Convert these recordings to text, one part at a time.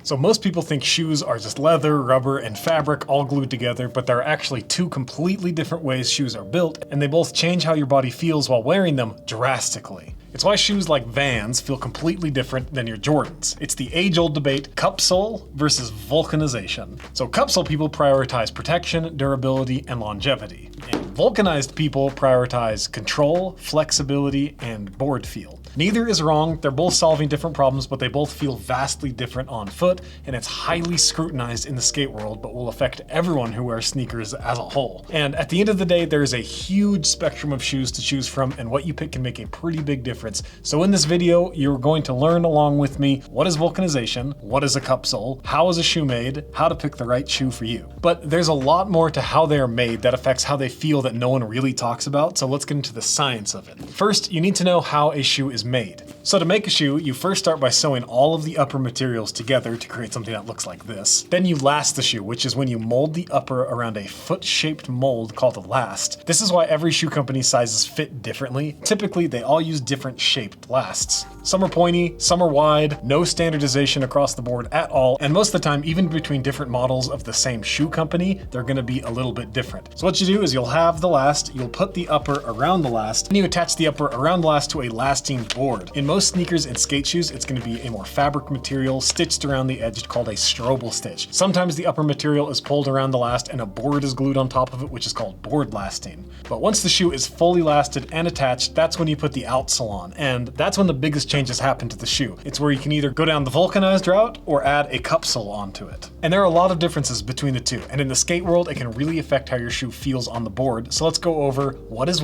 So most people think shoes are just leather, rubber, and fabric all glued together, but there are actually two completely different ways shoes are built, and they both change how your body feels while wearing them drastically. It's why shoes like Vans feel completely different than your Jordans. It's the age-old debate, Cupsole versus Vulcanization. So Cupsole people prioritize protection, durability, and longevity. And Vulcanized people prioritize control, flexibility, and board feel. Neither is wrong, they're both solving different problems, but they both feel vastly different on foot, and it's highly scrutinized in the skate world, but will affect everyone who wears sneakers as a whole. And at the end of the day, there is a huge spectrum of shoes to choose from, and what you pick can make a pretty big difference. So in this video, you're going to learn along with me, what is vulcanization, what is a cupsole, how is a shoe made, how to pick the right shoe for you. But there's a lot more to how they are made that affects how they feel that no one really talks about, so let's get into the science of it. First, you need to know how a shoe is made. So to make a shoe, you first start by sewing all of the upper materials together to create something that looks like this. Then you last the shoe, which is when you mold the upper around a foot-shaped mold called a last. This is why every shoe company's sizes fit differently. Typically, they all use different shaped lasts. Some are pointy, some are wide, no standardization across the board at all, and most of the time, even between different models of the same shoe company, they're gonna be a little bit different. So what you do is you'll have the last, you'll put the upper around the last, and you attach the upper around the last to a lasting board. In most sneakers and skate shoes, it's gonna be a more fabric material stitched around the edge called a strobel stitch. Sometimes the upper material is pulled around the last and a board is glued on top of it, which is called board lasting. But once the shoe is fully lasted and attached, that's when you put the outsole on, and that's when the biggest changes happen to the shoe. It's where you can either go down the vulcanized route or add a cupsole onto it. And there are a lot of differences between the two, and in the skate world, it can really affect how your shoe feels on the board. So let's go over what is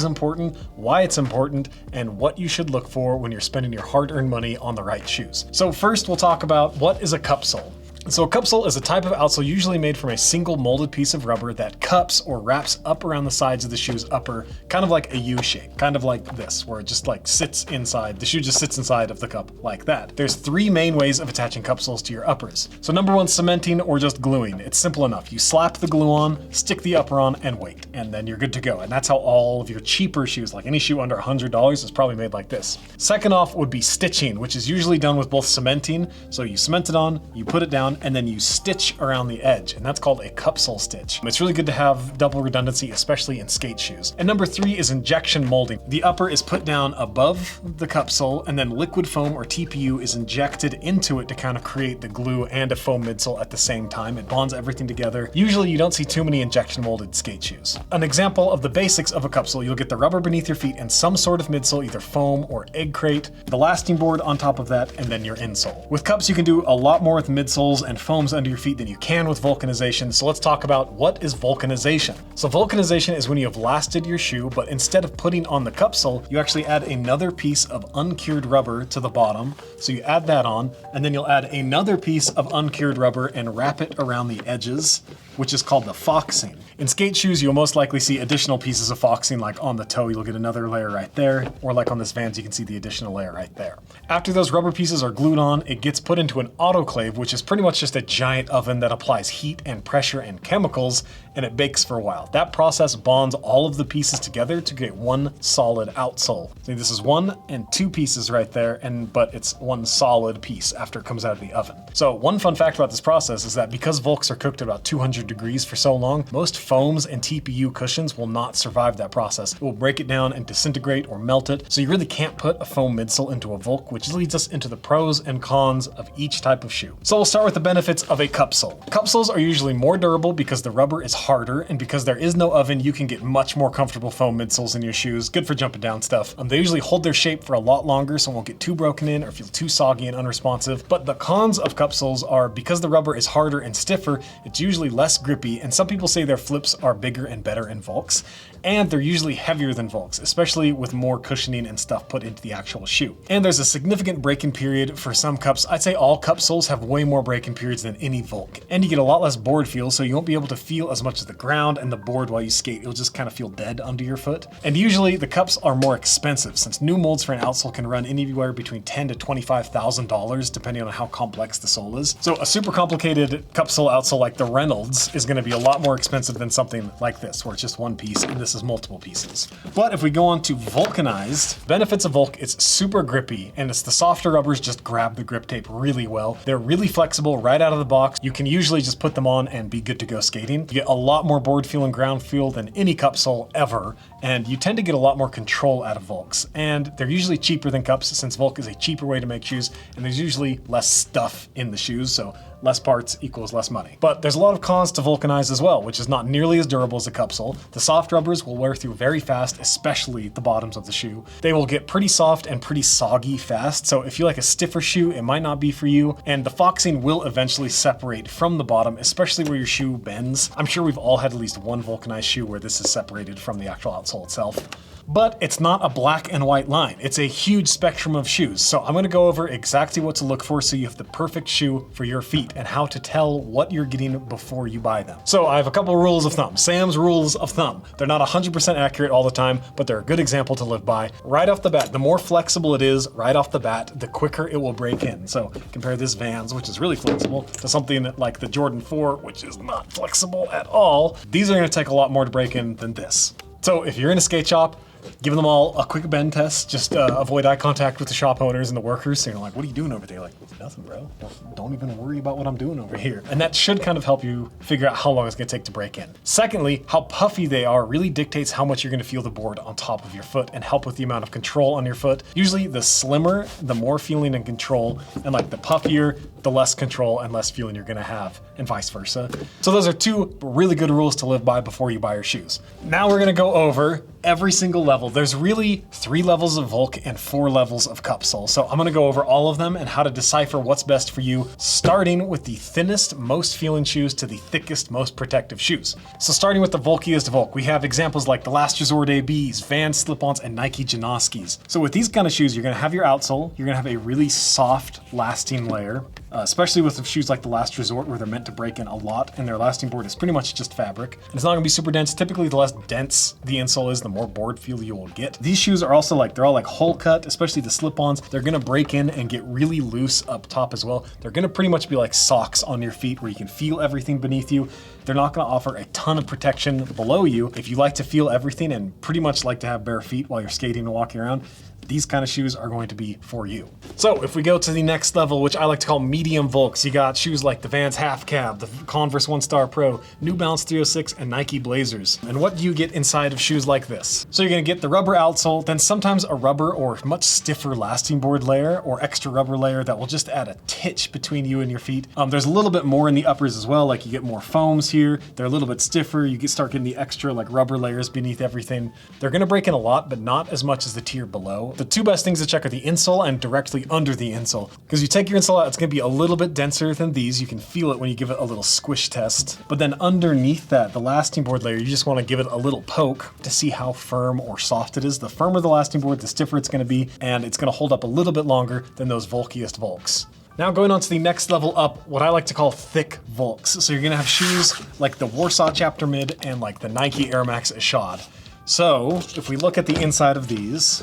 important, why it's important, and what you should look for when you're spending your hard-earned money on the right shoes. So first, we'll talk about what is a cupsole. So a cupsole is a type of outsole usually made from a single molded piece of rubber that cups or wraps up around the sides of the shoe's upper, kind of like a U shape, kind of like this, where it just like sits inside, the shoe just sits inside of the cup like that. There's three main ways of attaching cupsoles to your uppers. So number one, cementing or just gluing. It's simple enough. You slap the glue on, stick the upper on, and wait, and then you're good to go. And that's how all of your cheaper shoes, like any shoe under $100, is probably made like this. Second off would be stitching, which is usually done with both cementing. So you cement it on, you put it down, and then you stitch around the edge, and that's called a cupsole stitch. It's really good to have double redundancy, especially in skate shoes. And number three is injection molding. The upper is put down above the cupsole, and then liquid foam or TPU is injected into it to kind of create the glue and a foam midsole at the same time. It bonds everything together. Usually you don't see too many injection molded skate shoes. An example of the basics of a cupsole, you'll get the rubber beneath your feet and some sort of midsole, either foam or egg crate, the lasting board on top of that, and then your insole. With cups, you can do a lot more with midsoles and foams under your feet than you can with vulcanization. So let's talk about what is vulcanization. So vulcanization is when you have lasted your shoe, but instead of putting on the cupsole, you actually add another piece of uncured rubber to the bottom. So you add that on, and then you'll add another piece of uncured rubber and wrap it around the edges, which is called the foxing. In skate shoes, you'll most likely see additional pieces of foxing, like on the toe, you'll get another layer right there, or like on this Vans, you can see the additional layer right there. After those rubber pieces are glued on, it gets put into an autoclave, which is pretty much just a giant oven that applies heat and pressure and chemicals, and it bakes for a while. That process bonds all of the pieces together to create one solid outsole. See, this is one and two pieces right there, but it's one solid piece after it comes out of the oven. So one fun fact about this process is that because Vulcs are cooked at about 200 degrees for so long, most foams and TPU cushions will not survive that process. It will break it down and disintegrate or melt it, so you really can't put a foam midsole into a Vulc, which leads us into the pros and cons of each type of shoe. So we'll start with the benefits of a cupsole. Cupsoles are usually more durable because the rubber is harder, and because there is no oven, you can get much more comfortable foam midsoles in your shoes. Good for jumping down stuff. They usually hold their shape for a lot longer, so it won't get too broken in or feel too soggy and unresponsive. But the cons of cupsoles are because the rubber is harder and stiffer, it's usually less grippy, and some people say their flips are bigger and better in Vulcs, and they're usually heavier than Vulcs, especially with more cushioning and stuff put into the actual shoe. And there's a significant break-in period for some cups. I'd say all cupsoles have way more break-in periods than any Vulc. And you get a lot less board feel, so you won't be able to feel as much of the ground and the board while you skate. It'll just kind of feel dead under your foot. And usually the cups are more expensive, since new molds for an outsole can run anywhere between $10,000 to $25,000, depending on how complex the sole is. So a super complicated cupsole outsole like the Reynolds is going to be a lot more expensive than something like this, where it's just one piece, and this versus multiple pieces. But if we go on to Vulcanized, benefits of Vulc, it's super grippy, and it's the softer rubbers just grab the grip tape really well. They're really flexible right out of the box. You can usually just put them on and be good to go skating. You get a lot more board feel and ground feel than any Cupsole ever, and you tend to get a lot more control out of Vulcs. And they're usually cheaper than Cups since Vulc is a cheaper way to make shoes, and there's usually less stuff in the shoes, so less parts equals less money. But there's a lot of cons to Vulcanized as well, which is not nearly as durable as a Cupsole. The soft rubbers will wear through very fast, especially the bottoms of the shoe. They will get pretty soft and pretty soggy fast, so if you like a stiffer shoe, it might not be for you. And the foxing will eventually separate from the bottom, especially where your shoe bends. I'm sure we've all had at least one Vulcanized shoe where this is separated from the actual outsole itself. But it's not a black and white line. It's a huge spectrum of shoes. So I'm gonna go over exactly what to look for so you have the perfect shoe for your feet and how to tell what you're getting before you buy them. So I have a couple rules of thumb. Sam's rules of thumb. They're not 100% accurate all the time, but they're a good example to live by. Right off the bat, the more flexible it is, right off the bat, the quicker it will break in. So compare this Vans, which is really flexible, to something like the Jordan 4, which is not flexible at all. These are gonna take a lot more to break in than this. So if you're in a skate shop, give them all a quick bend test. Just avoid eye contact with the shop owners and the workers. So you're like, what are you doing over there? Like, nothing, bro. Don't even worry about what I'm doing over here. And that should kind of help you figure out how long it's gonna take to break in. Secondly, how puffy they are really dictates how much you're gonna feel the board on top of your foot and help with the amount of control on your foot. Usually the slimmer, the more feeling and control, and like the puffier, the less control and less feeling you're gonna have, and vice versa. So those are two really good rules to live by before you buy your shoes. Now we're gonna go over every single level. There's really 3 levels of Vulc and 4 levels of Cupsole. So I'm gonna go over all of them and how to decipher what's best for you, starting with the thinnest, most feeling shoes to the thickest, most protective shoes. So starting with the Vulciest Vulc, we have examples like the Last Resort ABs, Vans slip-ons, and Nike Janoskis. So with these kind of shoes, you're gonna have your outsole, you're gonna have a really soft, lasting layer, especially with shoes like the Last Resort where they're meant to break in a lot and their lasting board is pretty much just fabric. It's not gonna be super dense. Typically the less dense the insole is, the more board feel you will get. These shoes are also they're all like hole cut, especially the slip-ons. They're gonna break in and get really loose up top as well. They're gonna pretty much be like socks on your feet where you can feel everything beneath you. They're not gonna offer a ton of protection below you. If you like to feel everything and pretty much like to have bare feet while you're skating and walking around, these kind of shoes are going to be for you. So if we go to the next level, which I like to call medium Vulcs, you got shoes like the Vans Half Cab, the Converse One Star Pro, New Balance 306, and Nike Blazers. And what do you get inside of shoes like this? So you're gonna get the rubber outsole, then sometimes a rubber or much stiffer lasting board layer or extra rubber layer that will just add a titch between you and your feet. There's a little bit more in the uppers as well, like you get more foams here. They're a little bit stiffer. You start getting the extra like rubber layers beneath everything. They're gonna break in a lot, but not as much as the tier below. The 2 best things to check are the insole and directly under the insole. Because you take your insole out, it's gonna be a little bit denser than these. You can feel it when you give it a little squish test. But then underneath that, the lasting board layer, you just wanna give it a little poke to see how firm or soft it is. The firmer the lasting board, the stiffer it's gonna be, and it's gonna hold up a little bit longer than those Vulciest Vulcs. Now going on to the next level up, what I like to call thick Vulcs. So you're gonna have shoes like the Warsaw Chapter Mid and like the Nike Air Max Ashad. So if we look at the inside of these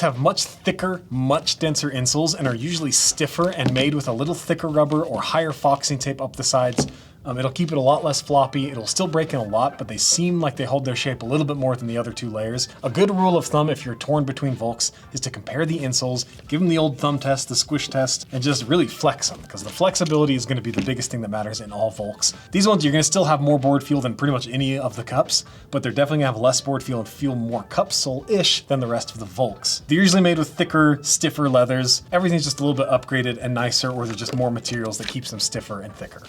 have much thicker, much denser insoles and are usually stiffer and made with a little thicker rubber or higher foxing tape up the sides. It'll keep it a lot less floppy. It'll still break in a lot, but they seem like they hold their shape a little bit more than the other 2 layers. A good rule of thumb if you're torn between Vulcs is to compare the insoles, give them the old thumb test, the squish test, and just really flex them, because the flexibility is gonna be the biggest thing that matters in all Vulcs. These ones, you're gonna still have more board feel than pretty much any of the Cups, but they're definitely gonna have less board feel and feel more Cupsole-ish than the rest of the Vulcs. They're usually made with thicker, stiffer leathers. Everything's just a little bit upgraded and nicer, or there's just more materials that keeps them stiffer and thicker.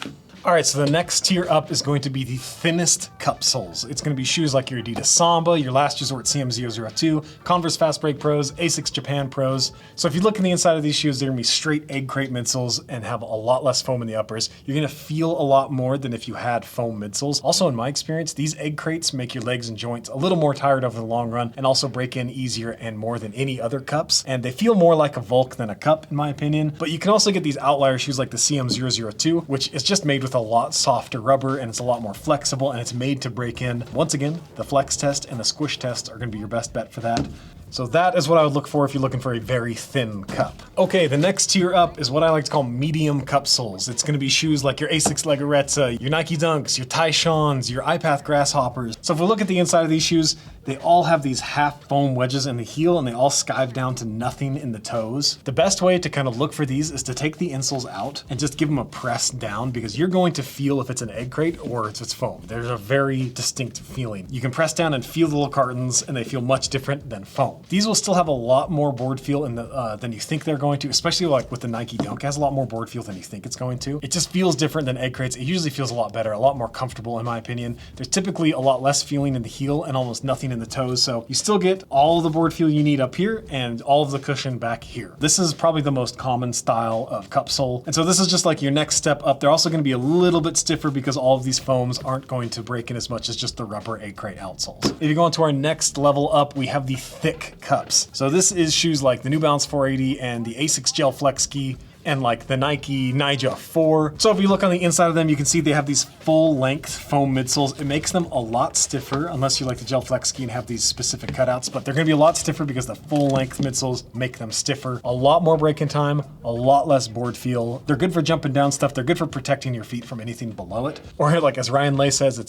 All right, so the next tier up is going to be the thinnest Cupsoles. It's gonna be shoes like your Adidas Samba, your Last Resort CM002, Converse Fast Break Pros, Asics Japan Pros. So if you look in the inside of these shoes, they're gonna be straight egg crate midsoles and have a lot less foam in the uppers. You're gonna feel a lot more than if you had foam midsoles. Also in my experience, these egg crates make your legs and joints a little more tired over the long run and also break in easier and more than any other Cups. And they feel more like a Vulc than a Cup in my opinion. But you can also get these outlier shoes like the CM002, which is just made with a lot softer rubber and it's a lot more flexible and it's made to break in. Once again, the flex test and the squish test are gonna be your best bet for that. So that is what I would look for if you're looking for a very thin cup. Okay, the next tier up is what I like to call medium cup soles. It's gonna be shoes like your Asics Legoretta, your Nike Dunks, your Tyshons, your iPath Grasshoppers. So if we look at the inside of these shoes, they all have these half foam wedges in the heel and they all skive down to nothing in the toes. The best way to kind of look for these is to take the insoles out and just give them a press down, because you're going to feel if it's an egg crate or if it's foam. There's a very distinct feeling. You can press down and feel the little cartons and they feel much different than foam. These will still have a lot more board feel than you think they're going to, especially like with the Nike Dunk. It has a lot more board feel than you think it's going to. It just feels different than egg crates. It usually feels a lot better, a lot more comfortable in my opinion. There's typically a lot less feeling in the heel and almost nothing in the toes, so you still get all of the board feel you need up here and all of the cushion back here. This is probably the most common style of cup sole. And so this is just like your next step up. They're also going to be a little bit stiffer because all of these foams aren't going to break in as much as just the rubber egg crate outsoles. If you go into our next level up, we have the thick cups. So this is shoes like the New Balance 480 and the Asics Gel Flex Ski and like the Nike Nyjah 4. So if you look on the inside of them, you can see they have these full length foam midsoles. It makes them a lot stiffer, unless you like the Gel Flex Ski and have these specific cutouts, but they're gonna be a lot stiffer because the full length midsoles make them stiffer. A lot more break-in time, a lot less board feel. They're good for jumping down stuff. They're good for protecting your feet from anything below it. Or like as Ryan Lay says,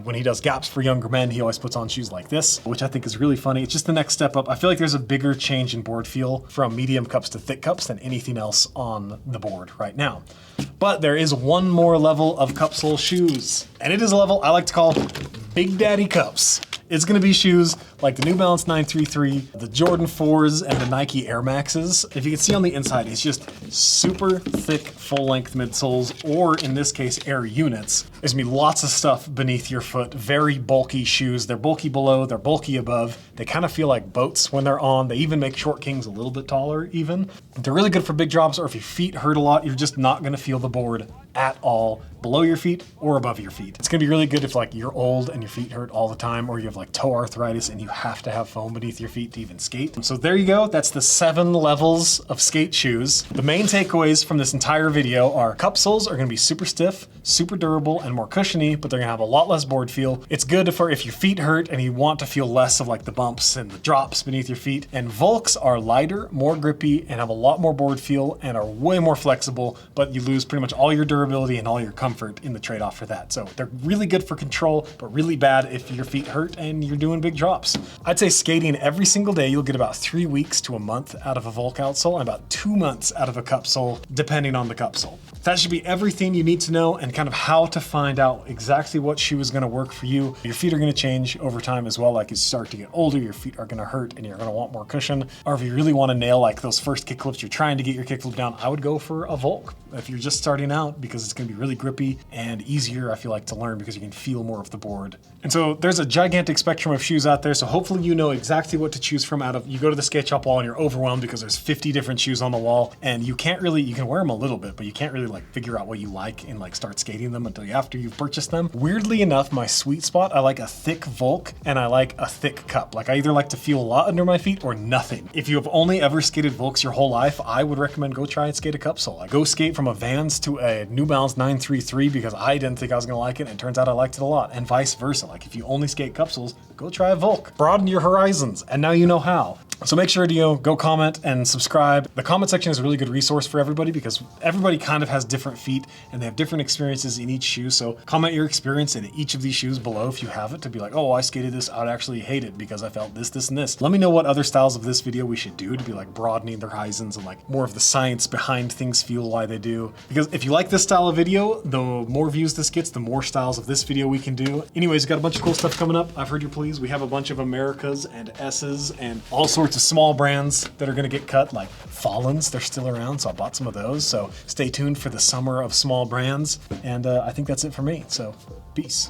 when he does gaps for younger men, he always puts on shoes like this, which I think is really funny. It's just the next step up. I feel like there's a bigger change in board feel from medium cups to thick cups than anything else on the board right now. But there is one more level of cupsole shoes, and it is a level I like to call Big Daddy Cups. It's gonna be shoes like the New Balance 933, the Jordan 4s, and the Nike Air Maxes. If you can see on the inside, it's just super thick, full-length midsoles, or in this case, air units. There's gonna be lots of stuff beneath your foot, very bulky shoes. They're bulky below, they're bulky above. They kind of feel like boats when they're on. They even make short kings a little bit taller even. They're really good for big drops, or if your feet hurt a lot, you're just not gonna feel the board at all below your feet or above your feet. It's gonna be really good if like you're old and your feet hurt all the time, or you have like toe arthritis and you have to have foam beneath your feet to even skate. So there you go, that's the 7 levels of skate shoes. The main takeaways from this entire video are cup soles are gonna be super stiff, super durable, and more cushiony, but they're gonna have a lot less board feel. It's good for if your feet hurt and you want to feel less of like the bumps and the drops beneath your feet. And Vulcs are lighter, more grippy, and have a lot more board feel and are way more flexible, but you lose pretty much all your durability and all your comfort in the trade-off for that. So they're really good for control, but really bad if your feet hurt and you're doing big drops. I'd say skating every single day, you'll get about 3 weeks to a month out of a Vulc outsole and about 2 months out of a cup sole, depending on the cup sole. That should be everything you need to know and kind of how to find out exactly what shoe is gonna work for you. Your feet are gonna change over time as well. Like as you start to get older, your feet are gonna hurt and you're gonna want more cushion. Or if you really wanna nail like those first kick flips, you're trying to get your kick flip down, I would go for a Vulc if you're just starting out, because it's gonna be really grippy and easier, I feel like, to learn because you can feel more of the board. And so there's a gigantic spectrum of shoes out there, so hopefully you know exactly what to choose from out of, you go to the skate shop wall and you're overwhelmed because there's 50 different shoes on the wall, and you can't really, you can wear them a little bit, but you can't really like figure out what you like and like start skating them until after you've purchased them. Weirdly enough, my sweet spot, I like a thick Vulc and I like a thick cup. Like I either like to feel a lot under my feet or nothing. If you have only ever skated Vulcs your whole life, I would recommend go try and skate a Cupsole. Like go skate from a Vans to a New Balance 933 because I didn't think I was gonna like it, and it turns out I liked it a lot, and vice versa. Like if you only skate Cupsoles, go try a Vulc. Broaden your horizons, and now you know how. So make sure to go comment and subscribe. The comment section is a really good resource for everybody because everybody kind of has different feet and they have different experiences in each shoe. So comment your experience in each of these shoes below if you have it, to be like, oh, I skated this, I'd actually hate it because I felt this, this, and this. Let me know what other styles of this video we should do to be like broadening their horizons and like more of the science behind things feel why they do. Because if you like this style of video, the more views this gets, the more styles of this video we can do. Anyways, got a bunch of cool stuff coming up. I've heard your pleas. We have a bunch of Americas and S's and all sorts of small brands that are gonna get cut, like Fallens. They're still around, so I bought some of those. So stay tuned for the summer of small brands. And I think that's it for me, so peace.